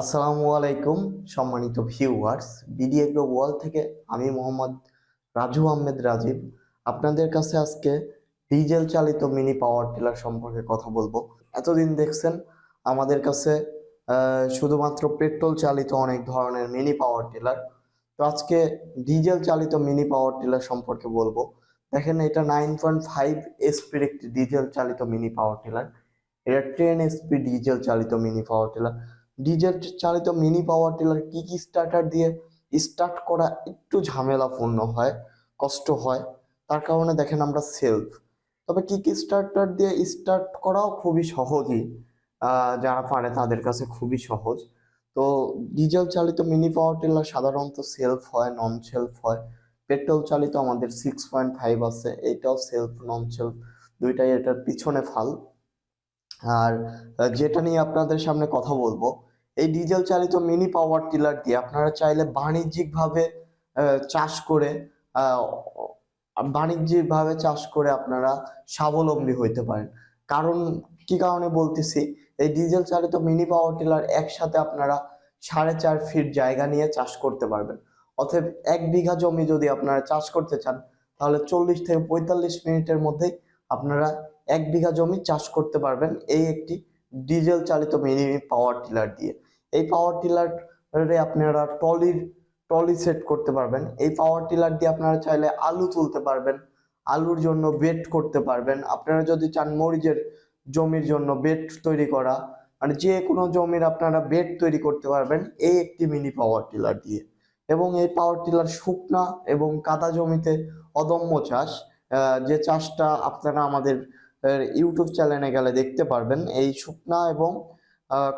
আসসালামু আলাইকুম সম্মানিত ভিউয়ার্স, বিডি এগ্রো ওয়ার্ল্ড থেকে আমি মোহাম্মদ রাজু আহমেদ রাজীব আপনাদের কাছে আজকে ডিজেল চালিত মিনি পাওয়ার টিলার সম্পর্কে কথা বলবো। এতদিন দেখছেন আমাদের কাছে শুধুমাত্র পেট্রোল চালিত অনেক ধরনের মিনি পাওয়ার টিলার। তো আজকে ডিজেল চালিত মিনি পাওয়ার টিলার সম্পর্কে বলবো। দেখেন, এটা 9.5 এসপির একটি ডিজেল চালিত মিনি পাওয়ার টিলার। এটা 10 এসপি ডিজেল চালিত মিনি পাওয়ার টিলার। ডিজেল চালিত মিনি পাওয়ার টিলার কি স্টার্টার দিয়ে স্টার্ট করা একটু ঝামেলাপূর্ণ হয়, কষ্ট হয়। তার কারণে দেখেন আমরা সেলফ, তবে কি স্টার্টার দিয়ে স্টার্ট করাও খুবই সহজই। যারা পারে তাদের কাছে খুবই সহজ। তো ডিজেল চালিত মিনি পাওয়ার টিলার সাধারণত সেলফ হয়, নন সেলফ হয়। পেট্রোল চালিত আমাদের 6.5 আছে, এটাও সেলফ নন সেলফ দুইটাই, এটার পিছনে ফাল। আর যেটা নিয়ে আপনাদের সামনে কথা বলবো, এই ডিজেল চালিত মিনি পাওয়ার টিলার দিয়ে আপনারা চাইলে বাণিজ্যিকভাবে চাষ করে আহ, বাণিজ্যিকভাবে চাষ করে আপনারা স্বাবলম্বী হইতে পারেন। কারণ কি কারণে বলতেছি, এই ডিজেল চালিত মিনি পাওয়ার টিলার একসাথে আপনারা 4.5 ফিট জায়গা নিয়ে চাষ করতে পারবেন। অতএব 1 বিঘা জমি যদি আপনারা চাষ করতে চান, তাহলে 40 থেকে 45 মিনিটের মধ্যেই আপনারা 1 বিঘা জমি চাষ করতে পারবেন এই একটি ডিজেল চালিত মিনি পাওয়ার টিলার দিয়ে। এই পাওয়ার টিলারে আপনারা টলি সেট করতে পারবেন। এই পাওয়ার টিলার দিয়ে আপনারা চাইলে আলু তুলতে পারবেন, আলুর জন্য বেড করতে পারবেন। আপনারা যদি চান মরিচের জমির জন্য বেড তৈরি করা, মানে যে কোনো জমির আপনারা বেড তৈরি করতে পারবেন এই একটি মিনি পাওয়ার টিলার দিয়ে। এবং এই পাওয়ার টিলার শুকনা এবং কাদা জমিতে অদম্য চাষ, যে চাষটা আপনারা আমাদের ইউটিউব চ্যানেলে গেলে দেখতে পারবেন। এই শুকনা এবং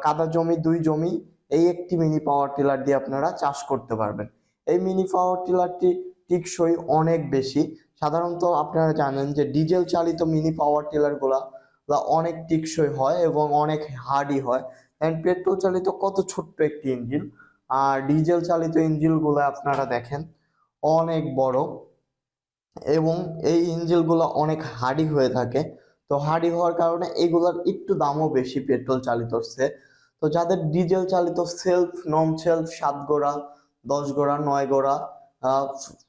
কাদা জমি, দুই জমি এই একটি মিনি পাওয়ার টিলার দিয়ে আপনারা চাষ করতে পারবেন। এই মিনি পাওয়ার টিলারটি টেকসই অনেক বেশি। সাধারণত আপনারা জানেন যে ডিজেল চালিত মিনি পাওয়ার টিলার গুলা অনেক টেকসই হয় এবং অনেক হার্ডি হয়। পেট্রোল চালিত কত ছোট্ট একটি ইঞ্জিন, আর ডিজেল চালিত ইঞ্জিন গুলো আপনারা দেখেন অনেক বড়, এবং এই ইঞ্জিনগুলো অনেক হার্ডি হয়ে থাকে। তো হার্ডি হওয়ার কারণে এগুলোর একটু দামও বেশি পেট্রোল চালিত হচ্ছে। তো যাদের ডিজেল চালিত সেলফ, নন সেলফ, 7 গোড়া, 10 গোড়া, 9 গোড়া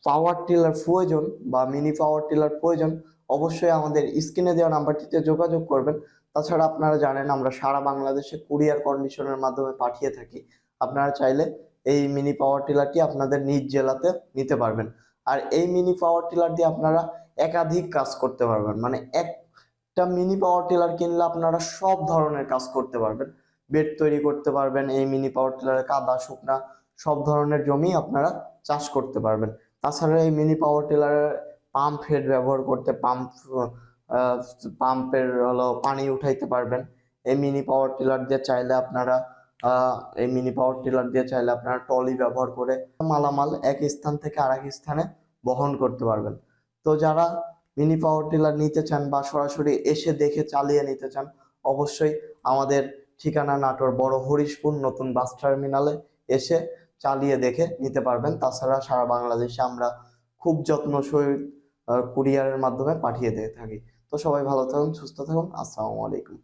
পাওয়ার টিলার প্রয়োজন বা মিনি পাওয়ার টিলার প্রয়োজন, অবশ্যই আমাদের স্ক্রিনে দেওয়া নাম্বারটিতে যোগাযোগ করবেন। তাছাড়া আপনারা জানেন আমরা সারা বাংলাদেশে কুরিয়ার কন্ডিশনের মাধ্যমে পাঠিয়ে থাকি। আপনারা চাইলে এই মিনি পাওয়ার টিলারটি আপনাদের নিজ জেলাতে নিতে পারবেন। আর এই মিনি পাওয়ার টিলার দিয়ে আপনারা একাধিক কাজ করতে পারবেন, মানে একটা মিনি পাওয়ার টিলার কিনলে আপনারা সব ধরনের কাজ করতে পারবেন। বেড তৈরি করতে পারবেন এই মিনি পাওয়ার টিলারে, কাদা শুকনা সব ধরনের জমি আপনারা চাষ করতে পারবেন। তাছাড়া এই মিনি পাওয়ার টিলারের পাম্প হেড ব্যবহার করতে পাম্পের পানি উঠাইতে পারবেন। এই মিনি পাওয়ার টিলার দিয়ে চাইলে আপনারা ট্রলি ব্যবহার করে মালামাল এক স্থান থেকে আরেক স্থানে বহন করতে পারবেন। তো যারা মিনি পাওয়ার টিলার নিতে চান বা সরাসরি এসে দেখে চালিয়ে নিতে চান, অবশ্যই আমাদের ঠিকানা নাটোর বড় হরিশপুর নতুন বাস টার্মিনালে এসে চালিয়ে দেখে নিতে পারবেন। তাছাড়া সারা বাংলাদেশে আমরা খুব যত্ন সহিত কুরিয়ারের মাধ্যমে পাঠিয়ে দিয়ে থাকি। তো সবাই ভালো থাকুন, সুস্থ থাকুন। আসসালামু আলাইকুম।